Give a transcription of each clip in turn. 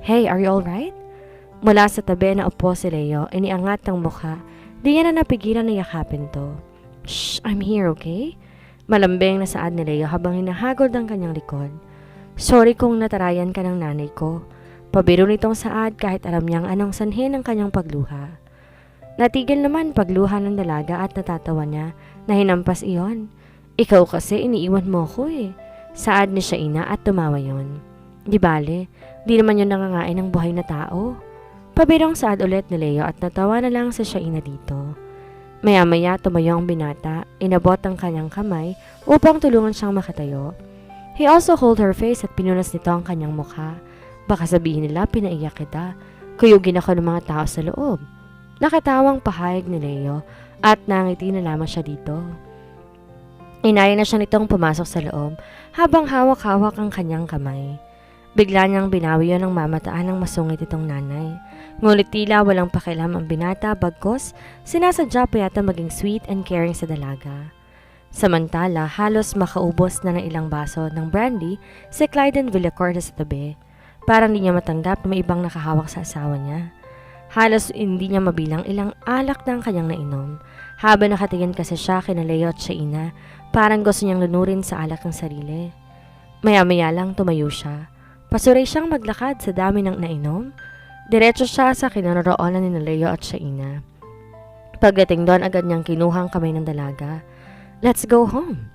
Hey, are you alright? Mula sa tabi na upo si Leo, iniangat ng mukha. Di niya na napigilan na yakapin to. Shh, I'm here, okay? Malambing na saad ni Leo habang hinahagod ang kanyang likod. Sorry kung natarayan ka ng nanay ko. Pabiro nitong saad kahit alam niyang anong sanhin ng kanyang pagluha. Natigil naman pagluha ng dalaga at natatawa niya na hinampas iyon. Ikaw kasi iniiwan mo ko eh. Saad ni Shaina at tumawa yon. Di bale, di naman yun nangangain ng buhay na tao. Pabirong saad ulit ni Leo at natawa na lang si Shaina dito. Maya-maya tumayo ang binata, inabot ang kanyang kamay upang tulungan siyang makatayo. He also hold her face at pinunas nito ang kanyang mukha. Baka sabihin nila pinaiyak kita, kuyugin ako ng mga tao sa loob. Nakatawang pahayag ni Leo at nangiti na lamang siya dito. Inaya na siya nitong pumasok sa loob habang hawak-hawak ang kanyang kamay. Bigla niyang binawi yun ng mamataan ng masungit itong nanay. Ngunit tila walang pakialam ang binata bagkos sinasadya pa yata maging sweet and caring sa dalaga. Samantala, halos makaubos na ng ilang baso ng brandy si Clyden Villacorta sa tabi. Parang di niya matanggap na may ibang nakahawak sa asawa niya. Halos hindi niya mabilang ilang alak na ang kanyang nainom. Habang nakatingin kasi siya kina Leo at Shaina, parang gusto niyang lunurin sa alak ng sarili. Maya-maya lang tumayo siya. Pasuray siyang maglakad sa dami ng nainom. Diretso siya sa kinaroroonan ni Leo at Shaina. Pagdating doon, agad niyang kinuhang kamay ng dalaga. Let's go home.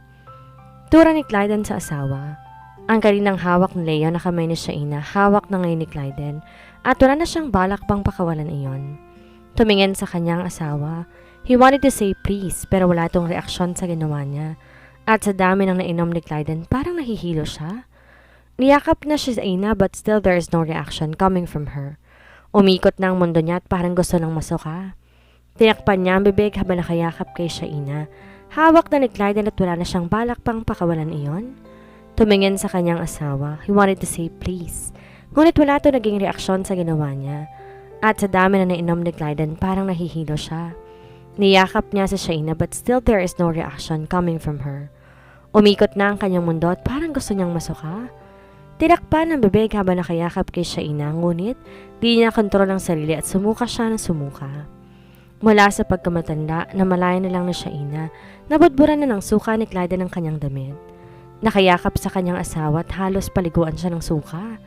Tura ni Clyden sa asawa. Ang kaninang hawak ni Leo na kamay ni Shaina, hawak na ngayon ni Clyden at wala na siyang balak pang pakawalan iyon. Tumingin sa kanyang asawa. He wanted to say please pero wala itong reaksyon sa ginawa niya. At sa dami ng nainom ni Clyden, parang nahihilo siya. Niyakap na si Shaina but still there is no reaction coming from her. Umikot na ang mundo niya at parang gusto nang masuka. Tinakpan niya ang bibig habang nakayakap kay Shaina. Hawak na ni Clyden at wala na siyang balak pang pakawalan iyon. Tumingin sa kanyang asawa. He wanted to say please. Ngunit wala ito naging reaksyon sa ginawa niya. At sa dami na nainom ni Clyden, parang nahihilo siya. Niyakap niya si Shaina but still there is no reaction coming from her. Umikot na ang kanyang mundo at parang gusto niyang masuka. Tinakpan ang bibig habang nakayakap kay Shaina, ngunit di niya kontrol ang sarili at sumuka siya ng sumuka. Mula sa pagkamatanda, namalaya na lang ni Shaina, nabudburan na ng suka ni Clyden ang kanyang damit. Nakayakap sa kanyang asawa at halos paliguan siya ng suka.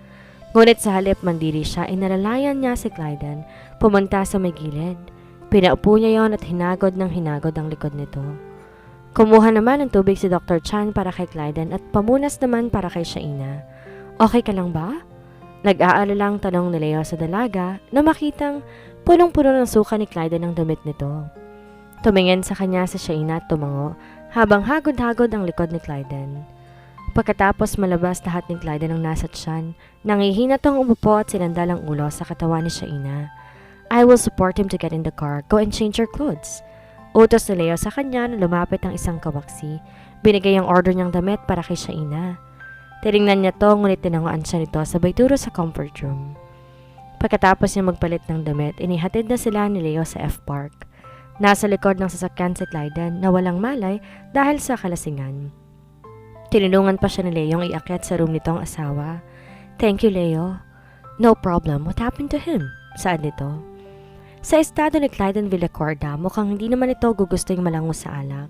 Ngunit sa halip mandiri siya, inalalayan niya si Clyden, pumunta sa may gilid. Pinaupo niya yon at hinagod ang likod nito. Kumuha naman ng tubig si Dr. Chan para kay Clyden at pamunas naman para kay Shaina. Okay ka lang ba? Nag-aalalang tanong ni Leo sa dalaga na makitang punong-puno ng suka ni Clyden ang damit nito. Tumingin sa kanya si Shaina at tumango habang hagod-hagod ang likod ni Clyden. Pagkatapos malabas lahat ni Clyden ang nasa tiyan, nangihina tong umupo at sinandal ang ulo sa katawan ni Shaina. I will support him to get in the car. Go and change your clothes. Utos ni Leo sa kanya na lumapit ang isang kawaksi. Binigay ang order niyang damit para kay Shaina. Tinignan niya to ngunit tinanguan siya nito sabay turo sa comfort room. Pagkatapos niya magpalit ng damit, inihatid na sila ni Leo sa F-Park. Nasa likod ng sasakyan si Clyden na walang malay dahil sa kalasingan. Tinulungan pa siya ni Leong iakyat sa room nitong asawa. Thank you, Leo. No problem. What happened to him? Saad nito. Sa estado ni Clyden Villacorta, mukhang hindi naman ito gugustong malango sa alak.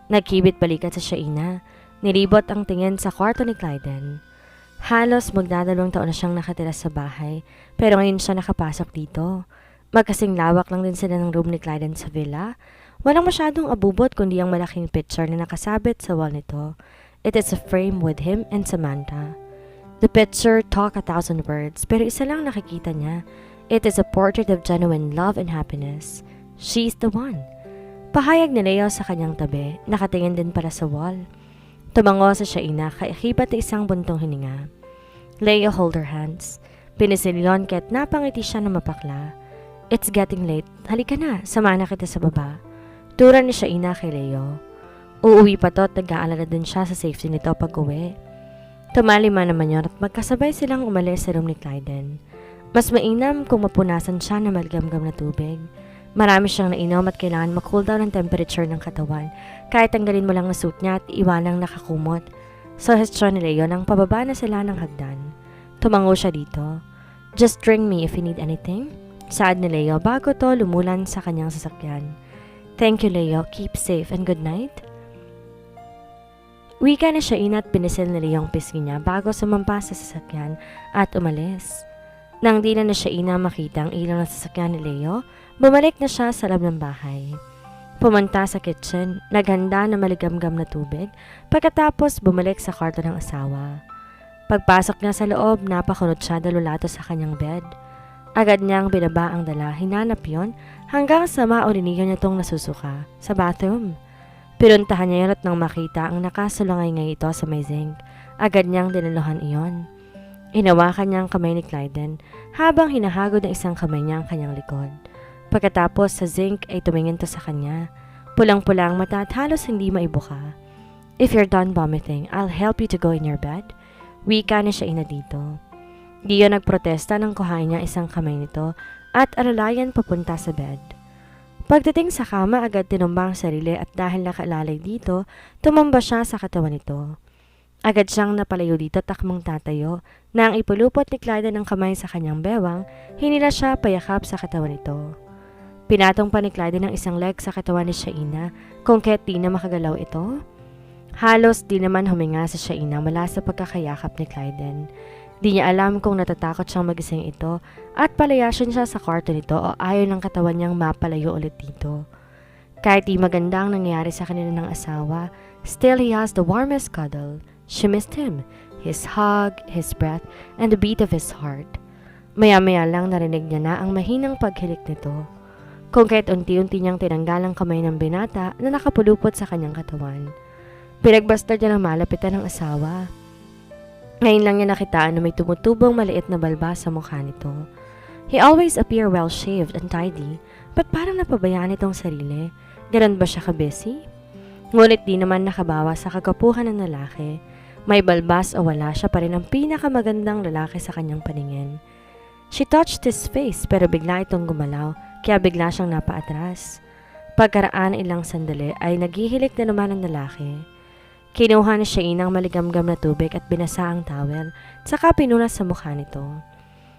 Nagkibit balikat sa Shaina. Nilibot ang tingin sa kwarto ni Clyden. Halos magdadalawang taon na siyang nakatira sa bahay, pero ngayon siya nakapasok dito. Magkasing lawak lang din sila ng room ni Clyden sa villa. Walang masyadong abubot kundi ang malaking picture na nakasabit sa wall nito. It is a frame with him and Samantha. The picture talk 1,000 words, pero isa lang nakikita niya. It is a portrait of genuine love and happiness. She's the one. Pahayag ni Leo sa kanyang tabi, nakatingin din pala sa wall. Tumango sa Shaina, kaikibat na isang buntong hininga. Leo hold her hands. Pinisilyon kaya't napangiti siya na mapakla. It's getting late. Halika na, samahan na kita sa baba. Turan ni Shaina kay Leo. Uuwi pa to at nag-aalala din siya sa safety nito pag uwi. Tumalima naman yun at magkasabay silang umalis sa room ni Clyden. Mas mainam kung mapunasan siya na malgamgam na tubig. Marami siyang nainom at kailangan mag-cool down ang temperature ng katawan kahit tanggalin mo lang ang suit niya at iwanang nakakumot. Suggestion ni Leo nang pababa na sila ng hagdan. Tumango siya dito. Just ring me if you need anything. Saad ni Leo bago to lumulan sa kanyang sasakyan. Thank you, Leo. Keep safe and good night. Wika ni Shaina at pinisil ni Leo ang pisngi niya bago sumampa sa sasakyan at umalis. Nang di na Shaina makita ang ilaw ng sasakyan ni Leo, bumalik na siya sa loob ng bahay. Pumunta sa kitchen, naghanda na maligamgam na tubig, pagkatapos bumalik sa kwarto ng asawa. Pagpasok niya sa loob, napakunot siya dalulato sa kanyang bed. Agad niyang binaba ang dala, hinanap yon hanggang sa maurinigan niya itong nasusuka sa bathroom. Pinuntahan niya yun at nang makita ang nakasulangay ito sa may zinc, agad niyang dinaluhan iyon. Inawakan niya ang kamay ni Clyden habang hinahagod ng isang kamay niya ang kanyang likod. Pagkatapos sa zinc ay tumingin to sa kanya. Pulang-pula ang mata at halos hindi maibuka. If you're done vomiting, I'll help you to go in your bed. Wika na Shaina dito. Di yun nagprotesta nang kuhain niya isang kamay nito at alalayan papunta sa bed. Pagdating sa kama, agad tinumba ang sarili at dahil nakaalalay dito, tumamba siya sa katawan nito. Agad siyang napalayo dito takmang tatayo. Nang ipulupot ni Clyden ang kamay sa kanyang bewang, hinila siya payakap sa katawan nito. Pinatong pa ni Clyden ang isang leg sa katawan ni Shaina kung kaya't di na makagalaw ito. Halos di naman huminga sa Shaina mula sa pagkakayakap ni Clyden. Di niya alam kung natatakot siyang magising ito at palayasin siya sa kwarto nito o ayaw ng katawan niyang mapalayo ulit dito. Kahit di maganda ang nangyari sa kanila ng asawa, still he has the warmest cuddle. She missed him, his hug, his breath, and the beat of his heart. Maya-maya lang narinig niya na ang mahinang paghilik nito. Kung kaya't unti-unti niyang tinanggal ang kamay ng binata na nakapulupot sa kanyang katawan. Pinagbastard niya ng malapitan ng asawa. Ngayon lang niya nakitaan na may tumutubong maliit na balbas sa mukha nito. He always appear well-shaved and tidy, but parang napabayaan itong sarili. Ganon ba siya ka-busy? Ngunit di naman nakabawa sa kagapuhan ng lalaki. May balbas o wala, siya pa rin ang pinakamagandang lalaki sa kanyang paningin. She touched his face pero bigla itong gumalaw, kaya bigla siyang napaatras. Pagkaraan ilang sandali ay naghihilik na naman ang lalaki. Kinuha ni Shaina ang maligamgam na tubig at binasa ang towel, saka pinunas sa mukha nito.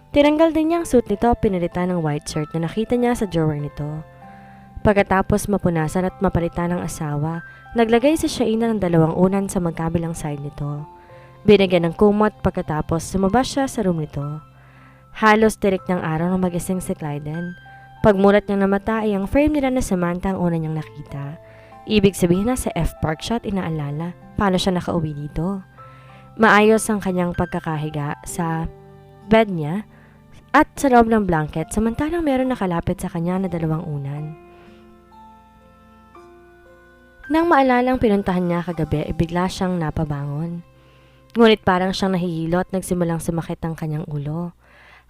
Tinanggal din niya ang suit nito, pinalitan ng white shirt na nakita niya sa drawer nito. Pagkatapos mapunasan at mapalitan ng asawa, naglagay si Shaina ng 2 unan sa magkabilang side nito. Binigyan ng kumot pagkatapos sumabas siya sa room nito. Halos tirik ng araw nang magising si Clyden. Pagmulat niyang na mata ay ang frame nila na Samantha ang una niyang nakita. Ibig sabihin na sa F-Park siya at inaalala paano siya nakauwi dito. Maayos ang kanyang pagkakahiga sa bed niya at sa loob ng blanket samantalang meron nakalapit sa kanya na 2 unan. Nang maalalang pinuntahan niya kagabi, bigla siyang napabangon. Ngunit parang siyang nahihilo at nagsimulang sumakit ang kanyang ulo.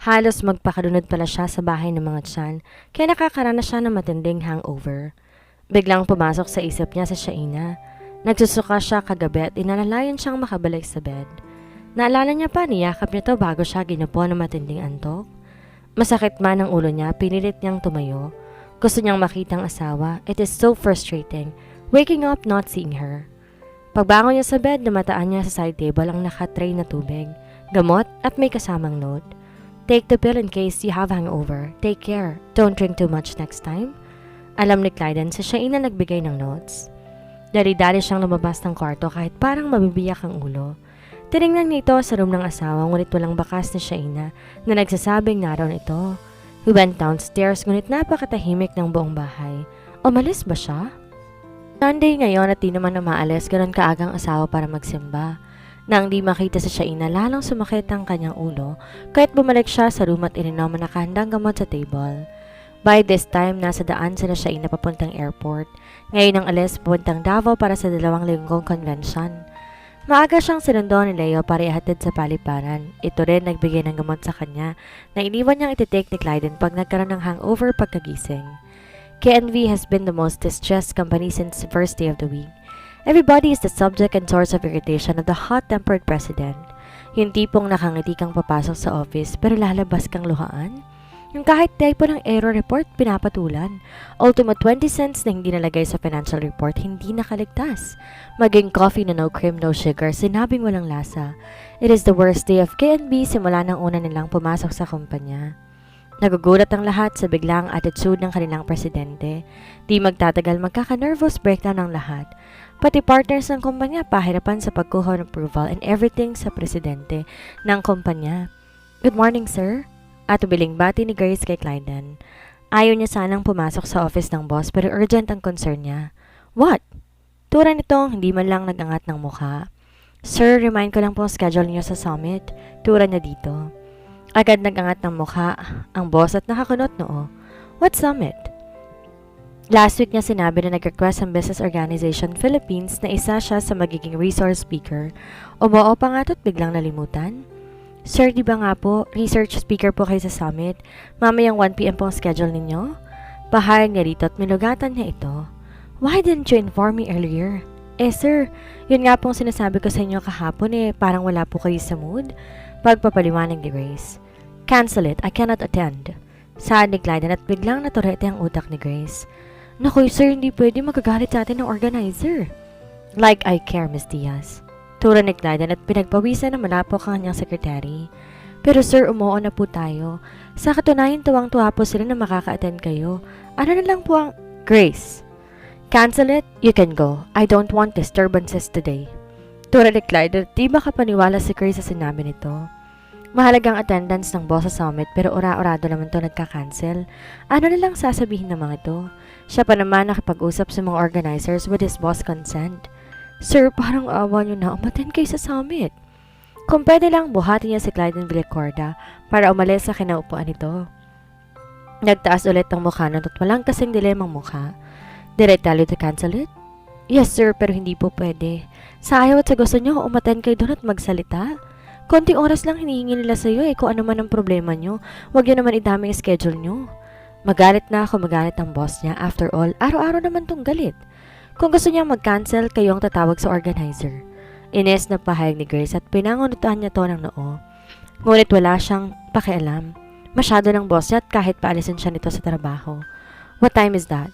Halos magpakalunod pala siya sa bahay ng mga tiyan kaya nakakaranas siya ng matinding hangover. Biglang pumasok sa isip niya si Shaina. Nagsusuka siya kagabi at inalalayan siyang makabalik sa bed. Naalala niya pa niyakap nito bago siya ginupo ng matinding antok. Masakit man ang ulo niya, pinilit niyang tumayo. Gusto niyang makita ang asawa. It is so frustrating, waking up not seeing her. Pagbangon niya sa bed, namataan niya sa side table ang naka-tray na tubig, gamot at may kasamang note. Take the pill in case you have hangover. Take care. Don't drink too much next time. Alam ni Clyden sa Shaina nagbigay ng notes. Dali-dali siyang lumabas ng kwarto kahit parang mabibiyak ang ulo. Tinignan niya ito sa room ng asawa ngunit walang bakas ni Shaina na nagsasabing naroon ito. He went downstairs ngunit napakatahimik ng buong bahay. Umalis ba siya? Sunday ngayon at di naman na maalis ganon kaagang asawa para magsimba. Nang di makita sa Shaina lalong sumakit ang kanyang ulo kahit bumalik siya sa room at ininom ang nakahandang gamot sa table. By this time, nasa daan sila Shaina papuntang airport. Ngayon ang alis papuntang Davao para sa 2 linggong convention. Maaga siyang sinundo ni Leo para ihatid sa paliparan. Ito rin nagbigay ng gamot sa kanya na iniwan niyang ititake ni Clyden pag nagkaroon ng hangover pagkagising. KNV has been the most distressed company since the first day of the week. Everybody is the subject and source of irritation of the hot-tempered president. Yung tipong nakangiti kang papasok sa office pero lalabas kang luhaan. Yung kahit typo ng error report, pinapatulan. Ultimo 20 cents na hindi nalagay sa financial report, hindi nakaligtas. Maging coffee na no cream, no sugar, sinabing walang lasa. It is the worst day of K&B simula nang una nilang pumasok sa kumpanya. Nagugulat ang lahat sa biglang attitude ng kanilang presidente. Di magtatagal magkaka-nervous breakdown ng lahat. Pati partners ng kumpanya pahirapan sa pagkuha ng approval and everything sa presidente ng kumpanya. Good morning, sir. At biling bati ni Grace kay Clyden. Ayaw niya sanang pumasok sa office ng boss pero urgent ang concern niya. What? Tura nitong hindi man lang nagangat ng mukha. Sir, remind ko lang po ang schedule niyo sa summit. Tura niya dito. Agad nagangat ng mukha ang boss at nakakunot noo. What summit? Last week niya sinabi na nag-request ang Business Organization Philippines na isa siya sa magiging resource speaker. Umuo pa nga at biglang nalimutan. Sir, di ba nga po, research speaker po kayo sa summit? Mamayang 1 p.m. po ang schedule ninyo? Pahayag niya rito at minugatan niya ito. Why didn't you inform me earlier? Sir, yun nga pong sinasabi ko sa inyo kahapon parang wala po kayo sa mood. Pagpapaliwanag ni Grace. Cancel it, I cannot attend. Saad ni Clyden at biglang naturete ang utak ni Grace. Naku, sir, hindi pwede magagalit sa atin ng organizer. Like I care, Miss Diaz. Tura ni Clyden at pinagpawisan na malapok ang kanyang sekretary. Pero sir, umuo na po tayo. Sa katunayan, tuwang-tuwa po sila na makaka-attend kayo. Ano na lang po ang... Grace. Cancel it, you can go. I don't want disturbances today. Tura ni Clyden at di makapaniwala si Grace sa sinabi nito. Mahalagang attendance ng boss sa summit pero ora-orado naman to nagka-cancel. Ano na lang sasabihin ng mga ito? Siya pa naman nakipag-usap sa mga organizers with his boss' consent. Sir, parang awa niyo na umattend kayo sa summit. Kung pwede lang, buhati niya si Clyden Villacorda para umalis sa kinaupuan nito. Nagtaas ulit ang mukha nun at walang kasing dilemang mukha. Did I tell you to cancel it? Yes sir, pero hindi po pwede. Sa ayaw at sa gusto niyo, umattend kayo doon at magsalita. Konting oras lang hinihingi nila sa iyo kung ano man ang problema niyo. Huwag niyo naman idami ang schedule niyo. Magalit na ako, magalit ang boss niya. After all, araw-araw naman tong galit. Kung gusto niyang mag-cancel, kayo ang tatawag sa organizer. Ines na pahayag ni Grace at pinangunutan niya to ng noo. Ngunit wala siyang pakialam. Masyado ng boss niya at kahit paalisin siya nito sa trabaho. What time is that?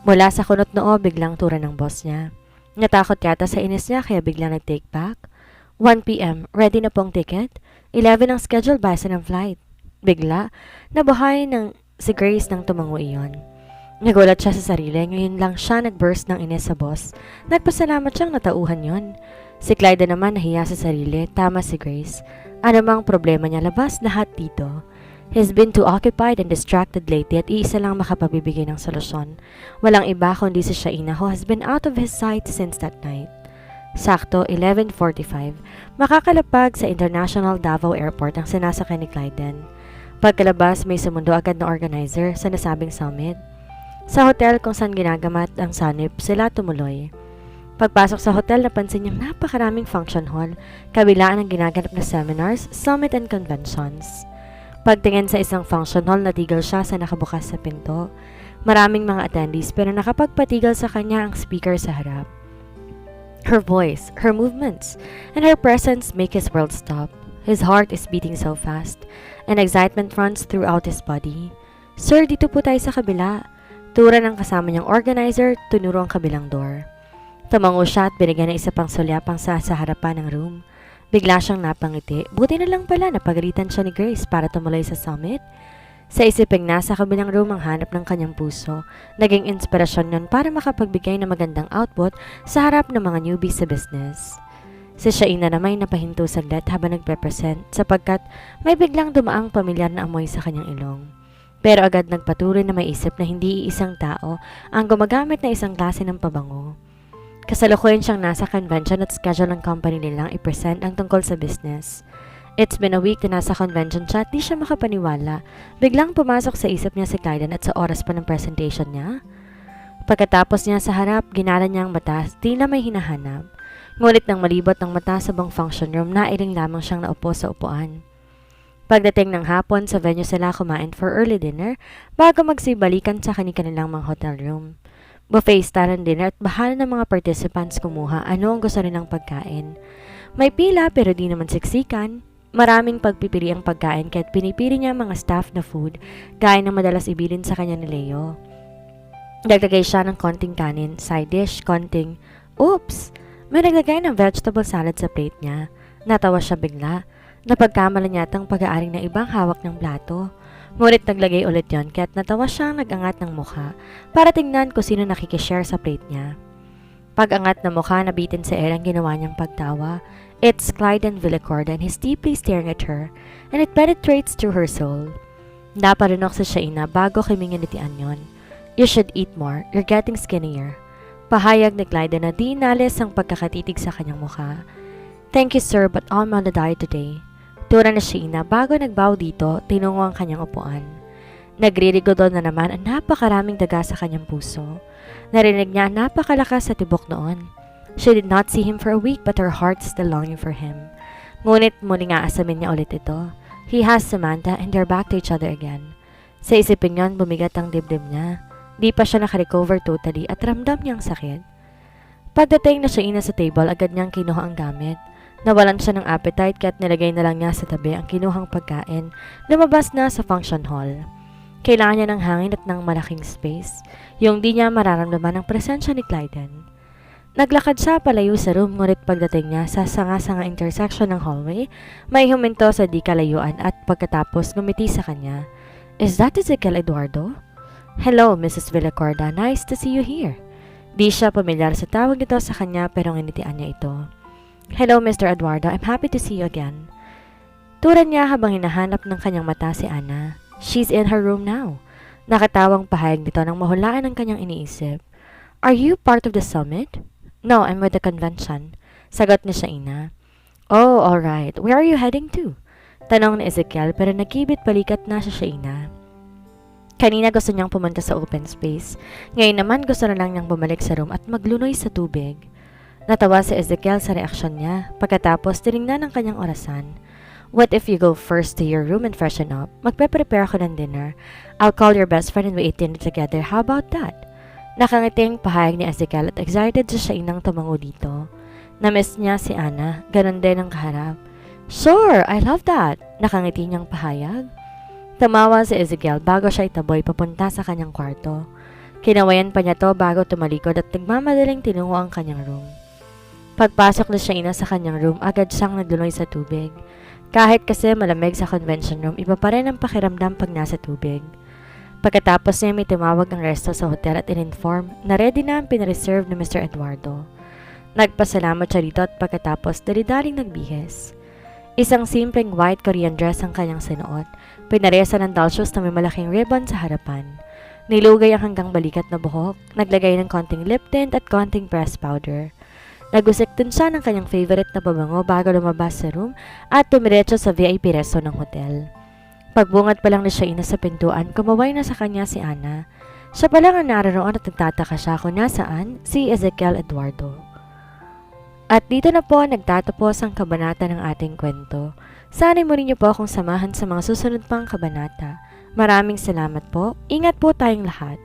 Mula sa kunot noo, biglang tura ng boss niya. Natakot yata sa inis niya kaya biglang nag-take back. 1 p.m. Ready na pong ticket? 11 ang schedule base ng flight. Bigla, nabuhay ng si Grace nang tumango iyon. Nagulat siya sa sarili, ngayon lang siya nag-burst ng inis sa boss. Nagpasalamat siyang natauhan yon. Si Clyde naman nahiya sa sarili, tama si Grace. Ano mang problema niya, labas lahat dito. He's been too occupied and distracted lately at iisa lang makapagbibigay ng solusyon. Walang iba kundi si Shaina who has been out of his sight since that night. Sakto, 11:45, makakalapag sa International Davao Airport ang sinasakay ni Clyden. Pagkalabas, may sumundo agad na organizer sa nasabing summit. Sa hotel kung saan ginagamat ang sanip, sila tumuloy. Pagpasok sa hotel, napansin niyang napakaraming function hall, kabilaan ng ginaganap na seminars, summit and conventions. Pagtingin sa isang function hall, natigil siya sa nakabukas sa pinto. Maraming mga attendees pero nakapagpatigil sa kanya ang speaker sa harap. Her voice, her movements, and her presence make his world stop. His heart is beating so fast, and excitement runs throughout his body. Sir, dito po tayo sa kabila. Tura ng kasama niyang organizer, tunuro ang kabilang door. Tumango siya at binigyan ng isa pang sulyapang sa harapan ng room. Bigla siyang napangiti. Buti na lang pala napagalitan siya ni Grace para tumuloy sa summit. Sa isiping nasa kabilang room ang hanap ng kanyang puso, naging inspirasyon yon para makapagbigay ng magandang output sa harap ng mga newbies sa business. Si Shaina naman napahinto saglit habang nagpe-present sapagkat may biglang dumaang pamilyar na amoy sa kanyang ilong. Pero agad nagpatuloy na may isip na hindi isang tao ang gumagamit na isang klase ng pabango. Kasalukuyan siyang nasa convention at schedule ng company nilang i-present ang tungkol sa business. It's been a week na nasa convention siya at di siya makapaniwala. Biglang pumasok sa isip niya si Clyden at sa oras pa ng presentation niya. Pagkatapos niya sa harap, ginala niya ang mata, tila may hinahanap. Ngunit nang malibot ang mata sa buong function room, nailing lamang siyang naupo sa upuan. Pagdating ng hapon, sa venue sila kumain for early dinner bago magsibalikan sa kanilang mga hotel room. Buffet style ang dinner at bahala ng mga participants kumuha ano ang gusto nilang pagkain. May pila pero di naman siksikan. Maraming pagpipili ang pagkain kaya't pinipili niya ang mga staff na food gaya ng madalas ibilin sa kanya ni Leo. Naglagay siya ng konting kanin, side dish, konting, oops! May naglagay ng vegetable salad sa plate niya. Natawa siya bigla. Napagkamala niya ang pag-aaring ng ibang hawak ng plato. Ngunit naglagay ulit yon kaya't natawa siyang nag-angat ng mukha para tingnan kung sino nakikishare sa plate niya. Pag-angat na mukha, nabitin sa air ang ginawa niyang pagtawa. It's Clyden Villacorda and he's deeply staring at her and it penetrates through her soul. Naparunok sa Shaina bago kiminginitian yon. You should eat more. You're getting skinnier. Pahayag ni Clyden na di inalis ang pagkakatitig sa kanyang mukha. Thank you sir but I'm on a diet today. Tura na Shaina bago nagbow dito, tinungo ang kanyang upuan. Nagririgodon na naman ang napakaraming daga sa kanyang puso. Narinig niya ang napakalakas sa tibok noon. She did not see him for a week but her heart is still longing for him. Ngunit muling aasamin niya ulit ito. He has Samantha and they're back to each other again. Sa isipin niyon, bumigat ang dibdib niya. Di pa siya nakarecover totally at ramdam niyang sakit. Pagdating na Shaina sa table, agad niyang kinuha ang gamit. Nawalan siya ng appetite kaya't nilagay na lang niya sa tabi ang kinuhang pagkain. Lumabas na sa function hall. Kailangan niya ng hangin at ng malaking space, yung di niya mararamdaman ang presensya ni Clyden. Naglakad siya palayo sa room ngunit pagdating niya sa sanga-sanga intersection ng hallway, may huminto sa di kalayuan at pagkatapos ngumiti sa kanya. Is that Ezekiel Eduardo? Hello, Mrs. Villacorda. Nice to see you here. Di siya pamilyar sa tawag nito sa kanya pero nginitian niya ito. Hello, Mr. Eduardo. I'm happy to see you again. Turan niya habang hinahanap ng kanyang mata si Ana. She's in her room now. Nakatawang pahayag nito nang mahulaan ang kanyang iniisip. Are you part of the summit? No, I'm with the convention. Sagot ni Shaina. Oh, alright. Where are you heading to? Tanong ni Ezekiel pero nakibit balikat na sa Shaina. Kanina gusto niyang pumunta sa open space. Ngayon naman gusto na lang niyang bumalik sa room at maglunoy sa tubig. Natawa si Ezekiel sa reaksyon niya. Pagkatapos tinignan ang kanyang orasan. What if you go first to your room and freshen up? Magpe-prepare ako ng dinner. I'll call your best friend and we eat dinner together. How about that? Nakangiting pahayag ni Ezekiel at excited siya inang tumango dito. Namiss niya si Ana. Ganon din ang kaharap. Sure, I love that. Nakangiti niyang pahayag. Tamawa si Ezekiel bago siya itaboy papunta sa kanyang kwarto. Kinawayan pa niya to bago tumalikod at nagmamadaling tinungo ang kanyang room. Pagpasok na Shaina sa kanyang room, agad siyang naglunoy sa tubig. Kahit kasi malamig sa convention room, iba pa rin ang pakiramdam pag nasa tubig. Pagkatapos niya may tumawag ang resto sa hotel at in-inform na ready na ang pinareserve ni Mr. Eduardo. Nagpasalamat siya dito at pagkatapos dali-daling nagbihis. Isang simpleng white Korean dress ang kanyang sinuot. Pinaresa ng doll shoes na may malaking ribbon sa harapan. Nilugay ang hanggang balikat na buhok, naglagay ng konting lip tint at konting pressed powder. Nagusik din siya ng kanyang favorite na pabango bago lumabas sa room at tumiretso sa VIP resto ng hotel. Pagbungad pa lang ni Shaina sa pintuan, kumaway na sa kanya si Ana. Siya pa lang ang naroon at nagtataka siya kung nasaan si Ezekiel Eduardo. At dito na po nagtatapos ang kabanata ng ating kwento. Sana muli niyo po akong samahan sa mga susunod pang kabanata. Maraming salamat po. Ingat po tayong lahat.